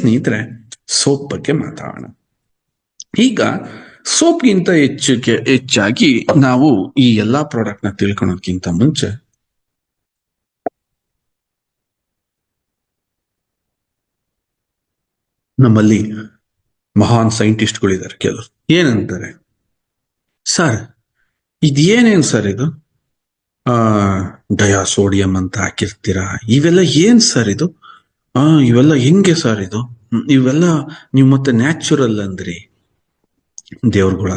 ಸ್ನೇಹಿತರೆ ಸೋಪ್ ಬಗ್ಗೆ ಮಾತಾಡೋಣ. ಈಗ ಸೋಪ್ಗಿಂತ ಹೆಚ್ಚಾಗಿ ನಾವು ಈ ಎಲ್ಲಾ ಪ್ರಾಡಕ್ಟ್ ನ ತಿಳ್ಕೊಳೋದಕ್ಕಿಂತ ಮುಂಚೆ ನಮ್ಮಲ್ಲಿ ಮಹಾನ್ ಸೈಂಟಿಸ್ಟ್ಗಳಿದ್ದಾರೆ ಕೆಲವರು. ಏನಂತಾರೆ, ಸರ್ ಇದೇನೇನ್ ಸರ್ ಇದು ಡಯಾಸೋಡಿಯಂ ಅಂತ ಹಾಕಿರ್ತೀರಾ, ಇವೆಲ್ಲ ಏನ್ ಸರ್ ಇದು, ಇವೆಲ್ಲ ಹೆಂಗೆ ಸರ್ ಇದು, ಇವೆಲ್ಲ ನೀವು ಮತ್ತೆ ನ್ಯಾಚುರಲ್ ಅಂದ್ರಿ. ದೇವ್ರಗಳ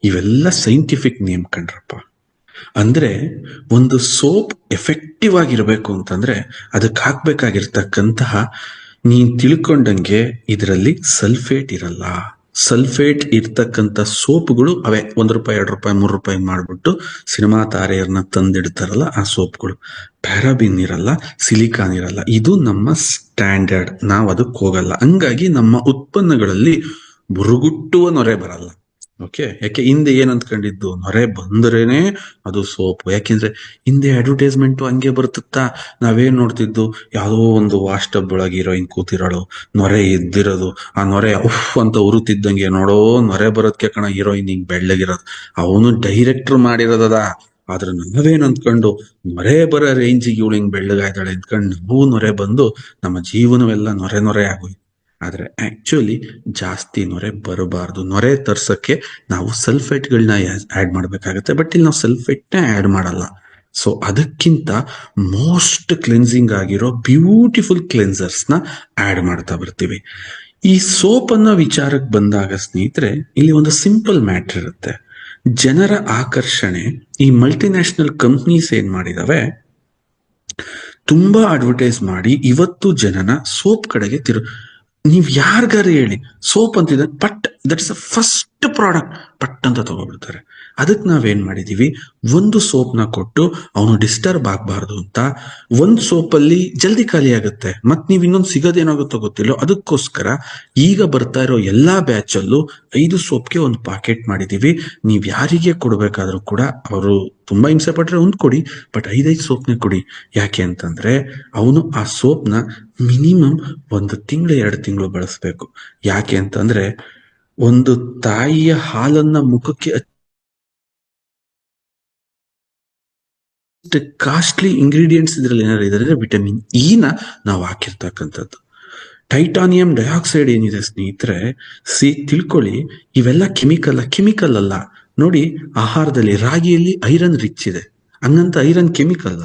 ಇವೆಲ್ಲ ಸೈಂಟಿಫಿಕ್ ನೇಮ್ ಕಣ್ರಪ್ಪ. ಅಂದ್ರೆ ಒಂದು ಸೋಪ್ ಎಫೆಕ್ಟಿವ್ ಆಗಿರ್ಬೇಕು ಅಂತಂದ್ರೆ ಅದಕ್ಕೆ ಹಾಕ್ಬೇಕಾಗಿರ್ತಕ್ಕಂತಹ, ನೀನ್ ತಿಳ್ಕೊಂಡಂಗೆ ಇದರಲ್ಲಿ ಸಲ್ಫೇಟ್ ಇರಲ್ಲ. ಸಲ್ಫೇಟ್ ಇರ್ತಕ್ಕಂಥ ಸೋಪ್ಗಳು ಅವೇ ₹1, ₹2, ₹3 ಮಾಡ್ಬಿಟ್ಟು ಸಿನಿಮಾ ತಾರೆಯರನ್ನ ತಂದಿಡ್ತಾರಲ್ಲ ಆ ಸೋಪ್ಗಳು. ಪ್ಯಾರಾಬಿನ್ ಇರಲ್ಲ, ಸಿಲಿಕಾನ್ ಇರಲ್ಲ. ಇದು ನಮ್ಮ ಸ್ಟ್ಯಾಂಡರ್ಡ್, ನಾವು ಅದಕ್ಕೆ ಹೋಗಲ್ಲ. ಹಂಗಾಗಿ ನಮ್ಮ ಉತ್ಪನ್ನಗಳಲ್ಲಿ ಬುರುಗುಟ್ಟುವ ನೊರೆ ಬರಲ್ಲ. ಓಕೆ, ಯಾಕೆ ಹಿಂದೆ ಏನ್ ಅಂದ್ಕೊಂಡಿದ್ದು, ನೊರೆ ಬಂದ್ರೇನೆ ಅದು ಸೋಪ್. ಯಾಕೆಂದ್ರೆ ಹಿಂದೆ ಅಡ್ವರ್ಟೈಸ್ಮೆಂಟ್ ಹಂಗೆ ಬರ್ತಿತ್ತಾ, ನಾವೇನ್ ನೋಡ್ತಿದ್ದು, ಯಾವುದೋ ಒಂದು ವಾಶ್ ಟಬ್ ಒಳಗೆ ಹೀರೋಯಿನ್ ಕೂತಿರೋಳು, ನೊರೆ ಎದ್ದಿರೋದು, ಆ ನೊರೆ ಉಫ್ ಅಂತ ಉರುತಿದ್ದಂಗೆ, ನೋಡೋ ನೊರೆ ಬರೋದಕ್ಕೆ ಕಣ ಹೀರೋಯಿನ್ ಹಿಂಗ್ ಬೆಳ್ಳಗಿರೋದು. ಅವನು ಡೈರೆಕ್ಟರ್ ಮಾಡಿರೋದದ. ಆದ್ರೆ ನಾವೇನ್ ಅಂದ್ಕೊಂಡು ನೊರೆ ಬರೋ ರೇಂಜಿಗೆ ಇವಳು ಹಿಂಗ್ ಬೆಳ್ಳಗಾಯ್ದಾಳೆ ಅಂದ್ಕೊಂಡು ನಾವು ನೊರೆ ಬಂದು ನಮ್ಮ ಜೀವನವೆಲ್ಲ ನೊರೆ ಆಗೋಯ್ತು. ಆದ್ರೆ ಆಕ್ಚುಲಿ ಜಾಸ್ತಿ ನೊರೆ ಬರಬಾರ್ದು. ನೊರೆ ತರ್ಸಕ್ಕೆ ನಾವು ಸಲ್ಫೇಟ್ಗಳನ್ನ ಆಡ್ ಮಾಡ್ಬೇಕಾಗತ್ತೆ. ಬಟ್ ಇಲ್ಲಿ ನಾವು ಸಲ್ಫೇಟ್ನ ಆಡ್ ಮಾಡಲ್ಲ. ಸೊ ಅದಕ್ಕಿಂತ ಮೋಸ್ಟ್ ಕ್ಲೆನ್ಸಿಂಗ್ ಆಗಿರೋ ಬ್ಯೂಟಿಫುಲ್ ಕ್ಲೆನ್ಸರ್ಸ್ ನ ಆಡ್ ಮಾಡ್ತಾ ಬರ್ತೀವಿ. ಈ ಸೋಪ್ ಅನ್ನ ವಿಚಾರಕ್ಕೆ ಬಂದಾಗ ಸ್ನೇಹಿತರೆ, ಇಲ್ಲಿ ಒಂದು ಸಿಂಪಲ್ ಮ್ಯಾಟರ್ ಇರುತ್ತೆ. ಜನರ ಆಕರ್ಷಣೆ, ಈ ಮಲ್ಟಿನ್ಯಾಷನಲ್ ಕಂಪ್ನೀಸ್ ಏನ್ ಮಾಡಿದಾವೆ, ತುಂಬಾ ಅಡ್ವರ್ಟೈಸ್ ಮಾಡಿ ಇವತ್ತು ಜನನ ಸೋಪ್ ಕಡೆಗೆ ನೀವ್ ಯಾರಿಗಾರು ಹೇಳಿ ಸೋಪ್ ಅಂತಿದ್ರೆ ಪಟ್, that is a first product, ಪಟ್ ಅಂತ ತಗೊಬಿಡ್ತಾರೆ. ಅದಕ್ಕೆ ನಾವೇನ್ ಮಾಡಿದೀವಿ, ಒಂದು ಸೋಪ್ನ ಕೊಟ್ಟು ಅವನು ಡಿಸ್ಟರ್ಬ್ ಆಗ್ಬಾರ್ದು ಅಂತ, ಒಂದು ಸೋಪಲ್ಲಿ ಜಲ್ದಿ ಖಾಲಿ ಆಗುತ್ತೆ, ಮತ್ ನೀವ್ ಇನ್ನೊಂದು ಸಿಗೋದೇನಾಗುತ್ತೋ ಗೊತ್ತಿಲ್ಲೋ, ಅದಕ್ಕೋಸ್ಕರ ಈಗ ಬರ್ತಾ ಇರೋ ಎಲ್ಲಾ ಬ್ಯಾಚ್ ಅಲ್ಲೂ 5 ಸೋಪ್ಗೆ ಒಂದು ಪಾಕೆಟ್ ಮಾಡಿದೀವಿ. ನೀವ್ ಯಾರಿಗೆ ಕೊಡ್ಬೇಕಾದ್ರೂ ಕೂಡ, ಅವರು ತುಂಬಾ ಹಿಂಸೆ ಪಟ್ರೆ ಒಂದ್ ಕೊಡಿ, ಬಟ್ 5 ಸೋಪ್ನೇ ಕೊಡಿ. ಯಾಕೆ ಅಂತಂದ್ರೆ ಅವನು ಆ ಸೋಪ್ನ ಮಿನಿಮಮ್ 1 ತಿಂಗಳು 2 ತಿಂಗಳು ಬಳಸ್ಬೇಕು. ಯಾಕೆ ಅಂತಂದ್ರೆ ಒಂದು ತಾಯಿಯ ಹಾಲನ್ನ ಮುಖಕ್ಕೆ ಕಾಸ್ಟ್ಲಿ ಇಂಗ್ರೀಡಿಯೆಂಟ್ಸ್ ಇದ್ರಲ್ಲಿ ಏನಾದ್ರು ಇದ್ರೆ ವಿಟಮಿನ್ ಇ ನ ನಾವು ಹಾಕಿರ್ತಕ್ಕಂಥದ್ದು. ಟೈಟಾನಿಯಂ ಡೈಆಕ್ಸೈಡ್ ಏನಿದೆ ಸ್ನೇಹಿತರೆ, ತಿಳ್ಕೊಳ್ಳಿ, ಇವೆಲ್ಲ ಕೆಮಿಕಲ್ ಅಲ್ಲ. ನೋಡಿ, ಆಹಾರದಲ್ಲಿ ರಾಗಿಯಲ್ಲಿ ಐರನ್ ರಿಚ್ ಇದೆ, ಹಂಗಂತ ಐರನ್ ಕೆಮಿಕಲ್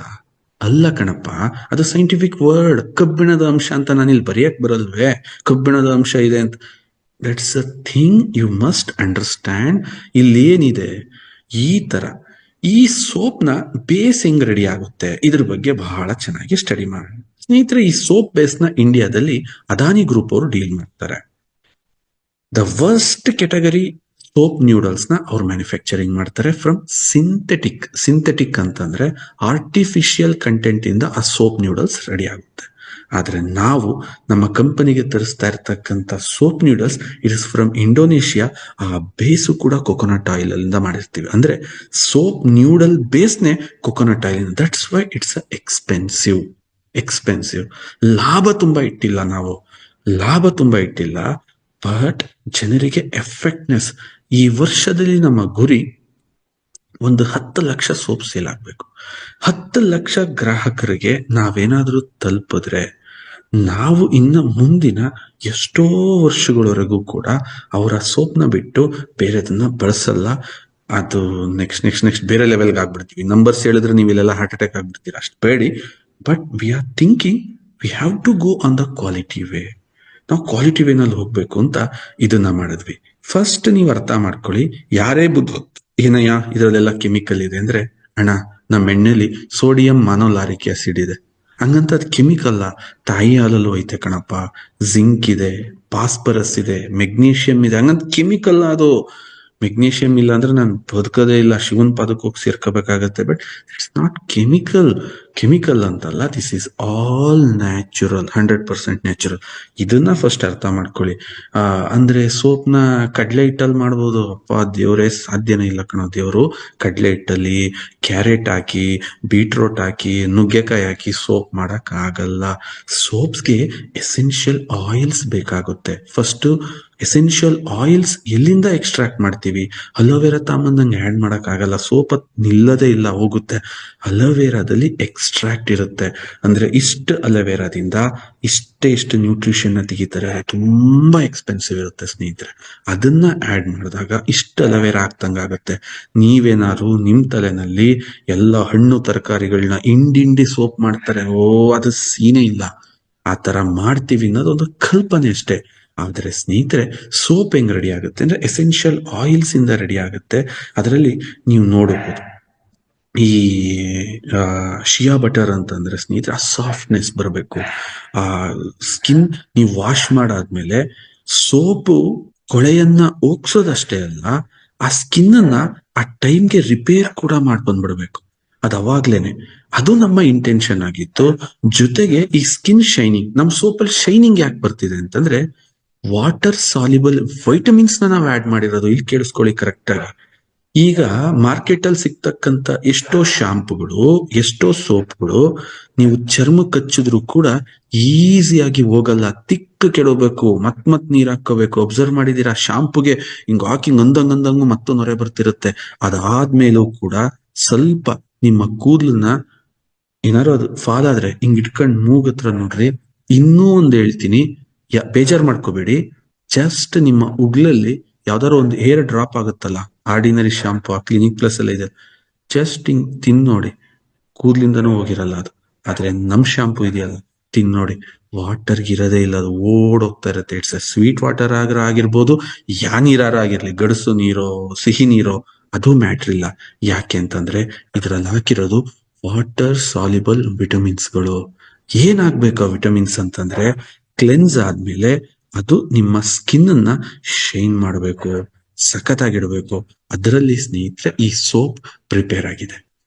ಅಲ್ಲ ಕಣಪ್ಪ, ಅದು ಸೈಂಟಿಫಿಕ್ ವರ್ಡ್. ಕಬ್ಬಿಣದ ಅಂಶ ಅಂತ ನಾನಿಲ್ಲಿ ಬರೆಯಕ್ ಬರಲ್ವೇ, ಕಬ್ಬಿಣದ ಅಂಶ ಇದೆ ಅಂತ. That's a thing you must understand. ಇಲ್ಲಿ ಏನಿದೆ, ಈ ತರ ಈ ಸೋಪ್ನ ಬೇಸ್ ಹೆಂಗ್ ರೆಡಿ ಆಗುತ್ತೆ ಇದ್ರ ಬಗ್ಗೆ ಬಹಳ ಚೆನ್ನಾಗಿ ಸ್ಟಡಿ ಮಾಡೋಣ ಸ್ನೇಹಿತರೆ. ಈ ಸೋಪ್ ಬೇಸ್ ನ ಇಂಡಿಯಾದಲ್ಲಿ ಅದಾನಿ ಗ್ರೂಪ್ ಅವರು ಡೀಲ್ ಮಾಡ್ತಾರೆ. The worst category soap noodles ನ ಅವ್ರು ಮ್ಯಾನುಫ್ಯಾಕ್ಚರಿಂಗ್ ಮಾಡ್ತಾರೆ ಫ್ರಮ್ ಸಿಂಥೆಟಿಕ್ ಅಂತಂದ್ರೆ ಆರ್ಟಿಫಿಷಿಯಲ್ ಕಂಟೆಂಟ್ ಇಂದ ಆ ಸೋಪ್ ನ್ಯೂಡಲ್ಸ್ ರೆಡಿ ಆಗುತ್ತೆ. ಆದ್ರೆ ನಾವು ನಮ್ಮ ಕಂಪನಿಗೆ ತರಿಸ್ತಾ ಇರ್ತಕ್ಕಂಥ soap noodles it is from Indonesia. ಆ ಬೇಸು ಕೂಡ ಕೊಕೊನಟ್ ಆಯಿಲ್ ಅಲ್ಲಿಂದ ಮಾಡಿರ್ತೀವಿ. ಅಂದ್ರೆ ಸೋಪ್ ನ್ಯೂಡಲ್ ಬೇಸ್ನೆ coconut oil. That's why it's expensive. ಲಾಭ ತುಂಬಾ ಇಟ್ಟಿಲ್ಲ, ಬಟ್ ಜನರಿಗೆ ಎಫೆಕ್ಟ್ನೆಸ್. ಈ ವರ್ಷದಲ್ಲಿ ನಮ್ಮ ಗುರಿ ಒಂದು 10 ಲಕ್ಷ ಸೋಪ್ ಸೇಲ್ ಆಗ್ಬೇಕು. 10 ಲಕ್ಷ ಗ್ರಾಹಕರಿಗೆ ನಾವೇನಾದ್ರೂ ತಲುಪಿದ್ರೆ ನಾವು ಇನ್ನ ಮುಂದಿನ ಎಷ್ಟೋ ವರ್ಷಗಳವರೆಗೂ ಕೂಡ ಅವರ ಸೋಪ್ನ ಬಿಟ್ಟು ಬೇರೆದನ್ನ ಬಳಸಲ್ಲ. ಅದು ನೆಕ್ಸ್ಟ್ ಬೇರೆ ಲೆವೆಲ್ಗೆ ಆಗ್ಬಿಡ್ತೀವಿ. ನಂಬರ್ಸ್ ಹೇಳಿದ್ರೆ ನೀವು ಇಲ್ಲೆಲ್ಲ ಹಾರ್ಟ್ ಅಟ್ಯಾಕ್ ಆಗ್ಬಿಡ್ತೀರಾ, ಅಷ್ಟು ಬೇಡಿ. But we are thinking we have to go on the quality way. ನಾವು ಕ್ವಾಲಿಟಿ ವೇನಲ್ಲಿ ಹೋಗ್ಬೇಕು ಅಂತ ಇದನ್ನ ಮಾಡಿದ್ವಿ. ಫಸ್ಟ್ ನೀವು ಅರ್ಥ ಮಾಡ್ಕೊಳ್ಳಿ, ಯಾರೇ ಏನಯ್ಯ ಇದರಲ್ಲೆಲ್ಲ ಕೆಮಿಕಲ್ ಇದೆ ಅಂದ್ರೆ, ಅಣ್ಣ ನಮ್ಮ ಎಣ್ಣೆಲಿ ಸೋಡಿಯಂ ಮಾನೋಲಾರಿಕ್ ಆಸಿಡ್ ಇದೆ, ಹಂಗಂತ ಅದು ಕೆಮಿಕಲ್. ತಾಯಿ ಹಾಲಲ್ಲೂ ಐತೆ ಕಣಪ್ಪ, ಜಿಂಕ್ ಇದೆ, ಫಾಸ್ಫರಸ್ ಇದೆ, ಮೆಗ್ನೀಷಿಯಂ ಇದೆ, ಹಂಗಂತ ಕೆಮಿಕಲ್ ಅದು. ಮೆಗ್ನೀಷಿಯಂ ಇಲ್ಲ ಅಂದ್ರೆ ನಾನು ಬದುಕೋದೇ ಇಲ್ಲ, ಶಿವನ್ ಪದಕ್ಕೆ ಹೋಗಿ ಸೇರ್ಕೋಬೇಕಾಗತ್ತೆ. ಬಟ್ ಇಟ್ಸ್ ನಾಟ್ ಕೆಮಿಕಲ್ ಅಂತಲ್ಲ, this is all natural, 100% natural. ಇದನ್ನ ಫಸ್ಟ್ ಅರ್ಥ ಮಾಡ್ಕೊಳ್ಳಿ. ಅಂದ್ರೆ ಸೋಪ್ನ ಕಡಲೆ ಹಿಟ್ಟಲ್ಲಿ ಮಾಡ್ಬೋದು. ಅಪ್ಪ ದೇವ್ರೇ, ಸಾಧ್ಯನೇ ಇಲ್ಲ ಕಣೋ ದೇವ್ರು. ಕಡಲೆ ಹಿಟ್ಟಲ್ಲಿ ಕ್ಯಾರೆಟ್ ಹಾಕಿ, ಬೀಟ್ರೋಟ್ ಹಾಕಿ, ನುಗ್ಗೆಕಾಯಿ ಹಾಕಿ ಸೋಪ್ ಮಾಡಕ್ ಆಗಲ್ಲ. ಸೋಪ್ಸ್ಗೆ ಎಸೆನ್ಷಿಯಲ್ ಆಯಿಲ್ಸ್ ಬೇಕಾಗುತ್ತೆ. ಫಸ್ಟ್ ಎಸೆನ್ಷಿಯಲ್ ಆಯಿಲ್ಸ್ ಎಲ್ಲಿಂದ ಎಕ್ಸ್ಟ್ರಾಕ್ಟ್ ಮಾಡ್ತೀವಿ? ಅಲೋವೆರಾ ತಾಂಬಂದಂಗೆ ಆ್ಯಡ್ ಮಾಡಕ್ ಆಗಲ್ಲ. ಸೋಪ್ ನಿಲ್ಲದೇ ಇಲ್ಲ, ಹೋಗುತ್ತೆ. ಅಲೋವೆರಾದಲ್ಲಿ ಎಕ್ಸ್ಟ್ರಾಕ್ಟ್ ಇರುತ್ತೆ. ಅಂದ್ರೆ ಇಷ್ಟು ಅಲೋವೆರಾದಿಂದ ಇಷ್ಟು ನ್ಯೂಟ್ರಿಷನ್ ತೆಗಿತಾರೆ. ತುಂಬಾ ಎಕ್ಸ್ಪೆನ್ಸಿವ್ ಇರುತ್ತೆ ಸ್ನೇಹಿತರೆ. ಅದನ್ನ ಆಡ್ ಮಾಡಿದಾಗ ಇಷ್ಟು ಅಲೋವೆರಾ ಆಗ್ತಂಗಾಗತ್ತೆ. ನೀವೇನಾದ್ರು ನಿಮ್ ತಲೆನಲ್ಲಿ ಎಲ್ಲ ಹಣ್ಣು ತರಕಾರಿಗಳನ್ನ ಇಂಡಿ ಸೋಪ್ ಮಾಡ್ತಾರೆ, ಅದು ಸೀನೇ ಇಲ್ಲ. ಆ ತರ ಮಾಡ್ತೀವಿ ಅನ್ನೋದೊಂದು ಕಲ್ಪನೆ ಅಷ್ಟೇ. ಆದ್ರೆ ಸ್ನೇಹಿತರೆ, ಸೋಪ್ ಹೆಂಗ್ ರೆಡಿ ಆಗುತ್ತೆ ಅಂದ್ರೆ ಎಸೆನ್ಷಿಯಲ್ ಆಯಿಲ್ಸ್ ಇಂದ ರೆಡಿ ಆಗುತ್ತೆ. ಅದರಲ್ಲಿ ನೀವು ನೋಡಬಹುದು, ಈ ಶಿಯಾ ಬಟರ್ ಅಂತಂದ್ರೆ ಸ್ನೇಹಿತರೆ, ಆ ಸಾಫ್ಟ್ನೆಸ್ ಬರಬೇಕು. ಆ ಸ್ಕಿನ್ ನೀವು ವಾಶ್ ಮಾಡಾದ್ಮೇಲೆ ಸೋಪು ಕೊಳೆಯನ್ನ ಹೋಗ್ಸೋದಷ್ಟೇ ಅಲ್ಲ, ಆ ಸ್ಕಿನ್ ಅನ್ನ ಆ ಟೈಮ್ಗೆ ರಿಪೇರ್ ಕೂಡ ಮಾಡ್ಕೊಂಡ್ಬಿಡ್ಬೇಕು. ಅದು ಅವಾಗ್ಲೇನೆ. ಅದು ನಮ್ಮ ಇಂಟೆನ್ಷನ್ ಆಗಿತ್ತು. ಜೊತೆಗೆ ಈ ಸ್ಕಿನ್ ಶೈನಿಂಗ್, ನಮ್ ಸೋಪಲ್ಲಿ ಶೈನಿಂಗ್ ಯಾಕೆ ಬರ್ತಿದೆ ಅಂತಂದ್ರೆ ವಾಟರ್ ಸಾಲ್ಯುಬಲ್ ವೈಟಮಿನ್ಸ್ ನಾವು ಆಡ್ ಮಾಡಿರೋದು. ಇಲ್ಲಿ ಕೇಳಿಸ್ಕೊಳ್ಳಿ ಕರೆಕ್ಟ್ ಆಗಿ. ಈಗ ಮಾರ್ಕೆಟ್ ಅಲ್ಲಿ ಸಿಗ್ತಕ್ಕಂತ ಎಷ್ಟೋ ಶಾಂಪುಗಳು, ಎಷ್ಟೋ ಸೋಪ್ಗಳು ನೀವು ಚರ್ಮ ಕಚ್ಚಿದ್ರು ಕೂಡ ಈಸಿಯಾಗಿ ಹೋಗಲ್ಲ. ತಿಕ್ಕ ಕೆಡಬೇಕು, ಮತ್ ನೀರ್ ಹಾಕೋಬೇಕು. ಅಬ್ಸರ್ವ್ ಮಾಡಿದೀರಾ? ಶಾಂಪುಗೆ ಹಿಂಗ್ ಹಾಕಿ ಅಂದಂಗಂದಂಗು ಮತ್ತೊಂದು ನೊರೆ ಬರ್ತಿರುತ್ತೆ. ಅದಾದ್ಮೇಲೂ ಕೂಡ ಸ್ವಲ್ಪ ನಿಮ್ಮ ಕೂದಲನ್ನ ಏನಾರು ಅದು ಫಾಲ್ ಆದ್ರೆ ಹಿಂಗ್ ಇಟ್ಕೊಂಡ್ ಮೂಗತ್ರ ನೋಡ್ರಿ. ಇನ್ನೂ ಒಂದ್ ಹೇಳ್ತೀನಿ, ಬೇಜಾರ್ ಮಾಡ್ಕೋಬೇಡಿ. ಜಸ್ಟ್ ನಿಮ್ಮ ಉಗ್ಲಲ್ಲಿ ಯಾವ್ದಾರು ಒಂದು ಹೇರ್ ಡ್ರಾಪ್ ಆಗುತ್ತಲ್ಲ, ಆರ್ಡಿನರಿ ಶಾಂಪು, ಕ್ಲಿನಿಕ್ ಪ್ಲಸ್ ಎಲ್ಲ ಇದೆ, ಜಸ್ಟ್ ಹಿಂಗ್ ತಿನ್ನೋಡಿ, ಕೂದ್ಲಿಂದನೂ ಹೋಗಿರಲ್ಲ ಅದು. ಆದ್ರೆ ನಮ್ ಶಾಂಪು ಇದೆಯಲ್ಲ, ತಿನ್ನೋಡಿ, ವಾಟರ್ ಇರೋದೇ ಇಲ್ಲ, ಅದು ಓಡೋಗ್ತಾ ಇರುತ್ತೆ. ಇಟ್ಸ್ ಅ ಸ್ವೀಟ್ ವಾಟರ್ ಆಗಿರ್ಬೋದು, ಯಾ ನೀರಾರ ಆಗಿರ್ಲಿ, ಗಡಸು ನೀರೋ ಸಿಹಿ ನೀರೋ, ಅದು ಮ್ಯಾಟ್ರ್ ಇಲ್ಲ. ಯಾಕೆ ಅಂತಂದ್ರೆ ಇದ್ರಲ್ಲಿ ಹಾಕಿರೋದು ವಾಟರ್ ಸಾಲ್ಯುಬಲ್ ವಿಟಮಿನ್ಸ್ಗಳು. ಏನಾಗ್ಬೇಕು ಆ ವಿಟಮಿನ್ಸ್ ಅಂತಂದ್ರೆ, ಕ್ಲೆನ್ಸ್ ಆದ್ಮೇಲೆ ಅದು ನಿಮ್ಮ ಸ್ಕಿನ್ ಅನ್ನ ಶೈನ್ ಮಾಡಬೇಕು, ಸಖತ್ತಾಗಿಡ್ಬೇಕು. ಅದರಲ್ಲಿ ಸ್ನೇಹಿತರೆ ಈ ಸೋಪ್ ಪ್ರಿಪೇರ್ ಆಗಿದೆ.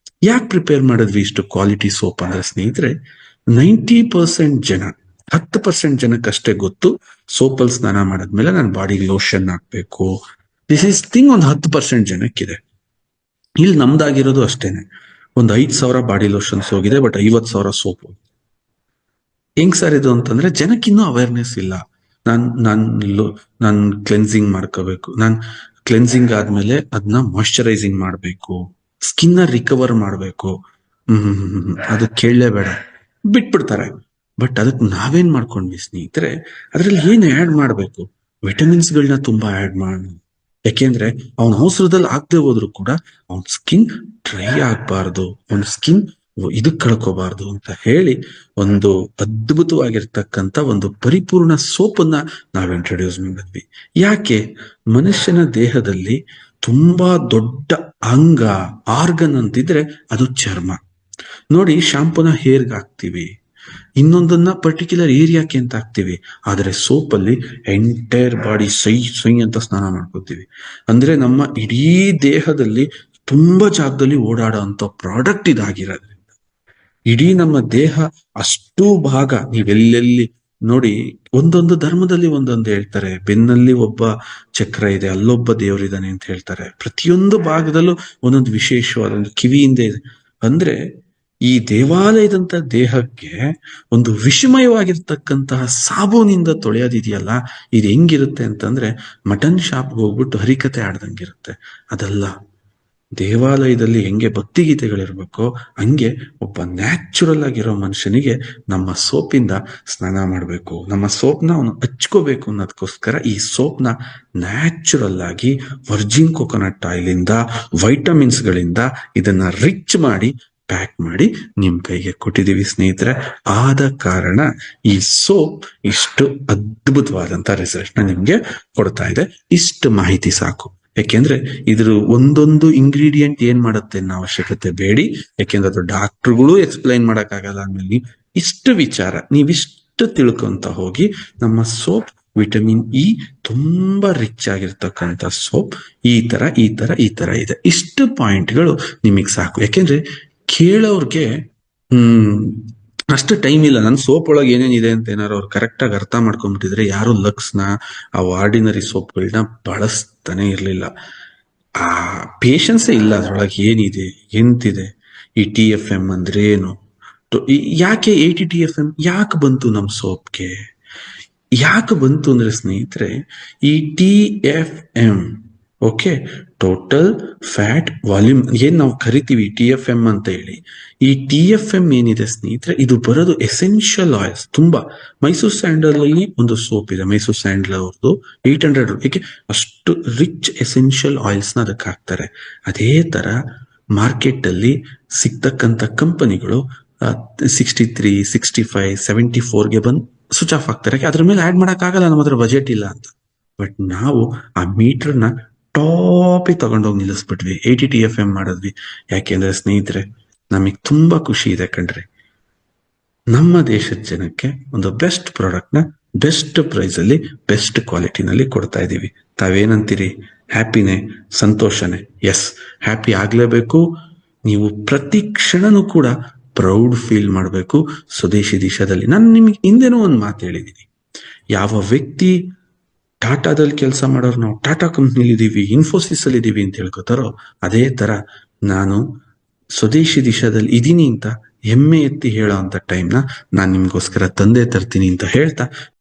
ಯಾಕೆ ಪ್ರಿಪೇರ್ ಮಾಡಿದ್ವಿ ಇಷ್ಟು ಕ್ವಾಲಿಟಿ ಸೋಪ್ ಅಂದ್ರೆ ಸ್ನೇಹಿತರೆ, 90% ಜನ, 10% ಜನಕ್ಕಷ್ಟೇ ಗೊತ್ತು ಸೋಪಲ್ಲಿ ಸ್ನಾನ ಮಾಡಾದ್ಮೇಲೆ ನಾನು ಬಾಡಿಗೆ ಲೋಷನ್ ಹಾಕ್ಬೇಕು. ದಿಸ್ ಈಸ್ ಥಿಂಗ್ ಒಂದು 10% ಜನಕ್ಕಿದೆ. ಇಲ್ಲಿ ನಮ್ದಾಗಿರೋದು ಅಷ್ಟೇನೆ, ಒಂದು 5,000 ಬಾಡಿ ಲೋಷನ್ಸ್ ಹೋಗಿದೆ, ಬಟ್ 50,000 ಸೋಪ್. ಹೆಂಗ್ ಸರ್ ಇದು ಅಂತಂದ್ರೆ, ಜನಕ್ಕಿನ್ನೂ ಅವೇರ್ನೆಸ್ ಇಲ್ಲ. ನಾನ್ ಕ್ಲೆನ್ಸಿಂಗ್ ಮಾಡ್ಕೋಬೇಕು, ನಾನ್ ಕ್ಲೆನ್ಸಿಂಗ್ ಆದ್ಮೇಲೆ ಅದನ್ನ ಮಾಯಿಶ್ಚರೈಸಿಂಗ್ ಮಾಡ್ಬೇಕು, ಸ್ಕಿನ್ ನ ರಿಕವರ್ ಮಾಡ್ಬೇಕು. ಅದು ಕೇಳಲೇಬೇಡ, ಬಿಟ್ಬಿಡ್ತಾರೆ. ಬಟ್ ಅದಕ್ಕೆ ನಾವೇನ್ ಮಾಡ್ಕೊಂಡ್ವಿ ಸ್ನೇಹಿತರೆ, ಅದ್ರಲ್ಲಿ ಏನ್ ಆಡ್ ಮಾಡ್ಬೇಕು? ವಿಟಮಿನ್ಸ್ ಗಳನ್ನ ತುಂಬಾ ಆಡ್ ಮಾಡೋಣ. ಯಾಕೆಂದ್ರೆ ಅವನ ಅವಸರದಲ್ಲಿ ಆಗದೆ ಹೋದ್ರು ಕೂಡ ಅವನ್ ಸ್ಕಿನ್ ಡ್ರೈ ಆಗ್ಬಾರ್ದು, ಅವನ ಸ್ಕಿನ್ ಇದಕ್ ಕಳ್ಕೋಬಾರ್ದು ಅಂತ ಹೇಳಿ ಒಂದು ಅದ್ಭುತವಾಗಿರ್ತಕ್ಕಂಥ ಒಂದು ಪರಿಪೂರ್ಣ ಸೋಪನ್ನ ನಾವು ಇಂಟ್ರೊಡ್ಯೂಸ್ ಮಾಡಿದ್ವಿ. ಯಾಕೆ? ಮನುಷ್ಯನ ದೇಹದಲ್ಲಿ ತುಂಬಾ ದೊಡ್ಡ ಅಂಗ, ಆರ್ಗನ್ ಅಂತಿದ್ರೆ ಅದು ಚರ್ಮ. ನೋಡಿ, ಶಾಂಪೂನ ಹೇರ್ಗೆ ಹಾಕ್ತಿವಿ, ಇನ್ನೊಂದನ್ನ ಪರ್ಟಿಕ್ಯುಲರ್ ಏರಿಯಾಕ್ಕೆ ಅಂತ ಹಾಕ್ತಿವಿ. ಆದ್ರೆ ಸೋಪಲ್ಲಿ ಎಂಟೈರ್ ಬಾಡಿ ಸೈ ಅಂತ ಸ್ನಾನ ಮಾಡ್ಕೋತೀವಿ. ಅಂದ್ರೆ ನಮ್ಮ ಇಡೀ ದೇಹದಲ್ಲಿ ತುಂಬಾ ಜಾಗದಲ್ಲಿ ಓಡಾಡೋ ಅಂತ ಪ್ರಾಡಕ್ಟ್ ಇದಾಗಿರೋದ್ರಿಂದ ಇಡೀ ನಮ್ಮ ದೇಹ ಅಷ್ಟು ಭಾಗ, ನೀವೆಲ್ಲೆಲ್ಲಿ ನೋಡಿ, ಒಂದೊಂದು ಧರ್ಮದಲ್ಲಿ ಒಂದೊಂದು ಹೇಳ್ತಾರೆ. ಬೆನ್ನಲ್ಲಿ ಒಬ್ಬ ಚಕ್ರ ಇದೆ, ಅಲ್ಲೊಬ್ಬ ದೇವರಿದ್ದಾನೆ ಅಂತ ಹೇಳ್ತಾರೆ. ಪ್ರತಿಯೊಂದು ಭಾಗದಲ್ಲೂ ಒಂದೊಂದು ವಿಶೇಷವಾದ ಒಂದು ಕಿವಿಯಿಂದ ಇದೆ. ಅಂದ್ರೆ ಈ ದೇವಾಲಯದಂತ ದೇಹಕ್ಕೆ ಒಂದು ವಿಷಮಯವಾಗಿರ್ತಕ್ಕಂತಹ ಸಾಬೂನಿಂದ ತೊಳೆಯೋದಿದೆಯಲ್ಲ, ಇದು ಹೆಂಗಿರುತ್ತೆ ಅಂತಂದ್ರೆ ಮಟನ್ ಶಾಪ್ಗೆ ಹೋಗ್ಬಿಟ್ಟು ಹರಿಕತೆ ಆಡ್ದಂಗಿರುತ್ತೆ. ಅದಲ್ಲ, ದೇವಾಲಯದಲ್ಲಿ ಹೆಂಗೆ ಭಕ್ತಿಗೀತೆಗಳಿರ್ಬೇಕೋ ಹಂಗೆ ಒಬ್ಬ ನ್ಯಾಚುರಲ್ ಆಗಿರೋ ಮನುಷ್ಯನಿಗೆ ನಮ್ಮ ಸೋಪಿಂದ ಸ್ನಾನ ಮಾಡಬೇಕು, ನಮ್ಮ ಸೋಪ್ನ ಅವನು ಹಚ್ಕೋಬೇಕು ಅನ್ನೋದಕ್ಕೋಸ್ಕರ ಈ ಸೋಪ್ನ ನ್ಯಾಚುರಲ್ ಆಗಿ ವರ್ಜಿನ್ ಕೊಕೊನಟ್ ಆಯಿಲ್ ಇಂದ, ವೈಟಮಿನ್ಸ್ ಗಳಿಂದ ಇದನ್ನ ರಿಚ್ ಮಾಡಿ ಪ್ಯಾಕ್ ಮಾಡಿ ನಿಮ್ ಕೈಗೆ ಕೊಟ್ಟಿದೀವಿ ಸ್ನೇಹಿತರೆ. ಆದ ಕಾರಣ ಈ ಸೋಪ್ ಇಷ್ಟು ಅದ್ಭುತವಾದಂತ ರಿಸಲ್ಟ್ ನ ನಿಮ್ಗೆ ಕೊಡ್ತಾ ಇದೆ. ಇಷ್ಟು ಮಾಹಿತಿ ಸಾಕು. ಯಾಕೆಂದ್ರೆ ಇದ್ರ ಒಂದೊಂದು ಇಂಗ್ರೀಡಿಯೆಂಟ್ ಏನ್ ಮಾಡುತ್ತೆ ಅನ್ನೋ ಅವಶ್ಯಕತೆ ಬೇಡಿ. ಯಾಕೆಂದ್ರೆ ಅದು ಡಾಕ್ಟರ್ಗಳು ಎಕ್ಸ್ಪ್ಲೈನ್ ಮಾಡಕ್ ಆಗಲ್ಲ. ಆದ್ಮೇಲೆ ಇಷ್ಟು ವಿಚಾರ ನೀವಿಷ್ಟು ತಿಳ್ಕೊಂತ ಹೋಗಿ ನಮ್ಮ ಸೋಪ್ ವಿಟಮಿನ್ ಇ ತುಂಬಾ ರಿಚ್ ಆಗಿರ್ತಕ್ಕಂಥ ಸೋಪ್. ಈ ತರ ಈ ತರ ಈ ತರ ಇದೆ. ಇಷ್ಟು ಪಾಯಿಂಟ್ಗಳು ನಿಮಗ್ ಸಾಕು. ಯಾಕೆಂದ್ರೆ ಕೇಳೋರ್ಗೆ ಅಷ್ಟು ಟೈಮ್ ಇಲ್ಲ. ನನ್ನ ಸೋಪ್ ಒಳಗೆ ಏನೇನಿದೆ ಅಂತ ಏನಾರು ಅವ್ರು ಕರೆಕ್ಟ್ ಆಗಿ ಅರ್ಥ ಮಾಡ್ಕೊಂಡ್ಬಿಟ್ಟಿದ್ರೆ ಯಾರು ಲಕ್ಸ್ನ ಆ ಆರ್ಡಿನರಿ ಸೋಪ್ಗಳನ್ನ ಬಳಸ್ತಾನೆ ಇರ್ಲಿಲ್ಲ. ಆ ಪೇಶನ್ಸೇ ಇಲ್ಲ ಅದ್ರೊಳಗೆ ಏನಿದೆ ಎಂತಿದೆ. ಈ TFM ಅಂದ್ರೆ ಏನು, ಯಾಕೆ ATTFM ಯಾಕೆ ಬಂತು ನಮ್ ಸೋಪ್ಗೆ? ಯಾಕೆ ಬಂತು ಅಂದ್ರೆ ಸ್ನೇಹಿತರೆ, ಈ TFM okay, total fat volume ಏನ್ ನಾವು ಕರಿತೀವಿ TFM ಅಂತ ಹೇಳಿ, ಈ TFM ಏನಿದೆ ಸ್ನೇಹಿತರೆ, ಇದು ಬರೋದು ಎಸೆನ್ಷಿಯಲ್ ಆಯಿಲ್ಸ್. ತುಂಬಾ ಮೈಸೂರ್ ಸ್ಯಾಂಡಲ್ ಅಲ್ಲಿ ಒಂದು ಸೋಪ್ ಇದೆ, ಮೈಸೂರ್ ಸ್ಯಾಂಡಲ್ ಅವ್ರದ್ದು 800, ಏಕೆ ಅಷ್ಟು ರಿಚ್ ಎಸೆನ್ಷಿಯಲ್ ಆಯಿಲ್ಸ್ ನ ಅದಕ್ಕೆ ಹಾಕ್ತಾರೆ. ಅದೇ ತರ ಮಾರ್ಕೆಟ್ ಅಲ್ಲಿ ಸಿಗ್ತಕ್ಕಂಥ ಕಂಪನಿಗಳು 63, 65, 74ಗೆ ಬಂದು ಸ್ವಿಚ್ ಆಫ್ ಆಗ್ತಾರೆ. ಅದ್ರ ಮೇಲೆ ಆಡ್ ಮಾಡಕ್ ಆಗಲ್ಲ, ನಮ್ಮ ಹತ್ರ ಬಜೆಟ್ ಇಲ್ಲ ಅಂತ. ಬಟ್ ನಾವು ಆ ಮೀಟರ್ನ ಟಾಪಿಗೆ ತಗೊಂಡೋಗಿ ನಿಲ್ಲಿಸ್ಬಿಟ್ವಿ, ATTFM ಮಾಡಿದ್ವಿ. ಯಾಕೆಂದ್ರೆ ಸ್ನೇಹಿತರೆ, ನಮಗ್ ತುಂಬಾ ಖುಷಿ ಇದೆ ಕಣ್ರಿ, ನಮ್ಮ ದೇಶದ ಜನಕ್ಕೆ ಒಂದು ಬೆಸ್ಟ್ ಪ್ರಾಡಕ್ಟ್ ನ ಬೆಸ್ಟ್ ಪ್ರೈಸ್ ಅಲ್ಲಿ ಬೆಸ್ಟ್ ಕ್ವಾಲಿಟಿನಲ್ಲಿ ಕೊಡ್ತಾ ಇದೀವಿ. ತಾವೇನಂತೀರಿ? ಹ್ಯಾಪಿನೇ? ಸಂತೋಷನೇ? ಎಸ್, ಹ್ಯಾಪಿ ಆಗ್ಲೇಬೇಕು. ನೀವು ಪ್ರತಿ ಕ್ಷಣನೂ ಕೂಡ ಪ್ರೌಡ್ ಫೀಲ್ ಮಾಡಬೇಕು ಸ್ವದೇಶಿ ದೇಶದಲ್ಲಿ. ನಾನು ನಿಮ್ಗೆ ಹಿಂದೆನೂ ಒಂದು ಮಾತು ಹೇಳಿದ್ದೀನಿ, ಯಾವ ವ್ಯಕ್ತಿ ಟಾಟಾದಲ್ಲಿ ಕೆಲಸ ಮಾಡೋರು, ನಾವು ಟಾಟಾ ಕಂಪ್ನಿಲಿ ಇದೀವಿ, ಇನ್ಫೋಸಿಸ್ ಅಲ್ಲಿ ಇದೀವಿ ಅಂತ ಹೇಳ್ಕೊತಾರೋ, ಅದೇ ತರ ನಾನು ಸ್ವದೇಶಿ ದೇಶದಲ್ಲಿ ಇದೀನಿ ಅಂತ ಹೆಮ್ಮೆ ಎತ್ತಿ ಹೇಳೋ ಅಂತ ಟೈಮ್ನ ನಾನು ನಿಮ್ಗೋಸ್ಕರ ತಂದೆ ತರ್ತೀನಿ ಅಂತ ಹೇಳ್ತಾ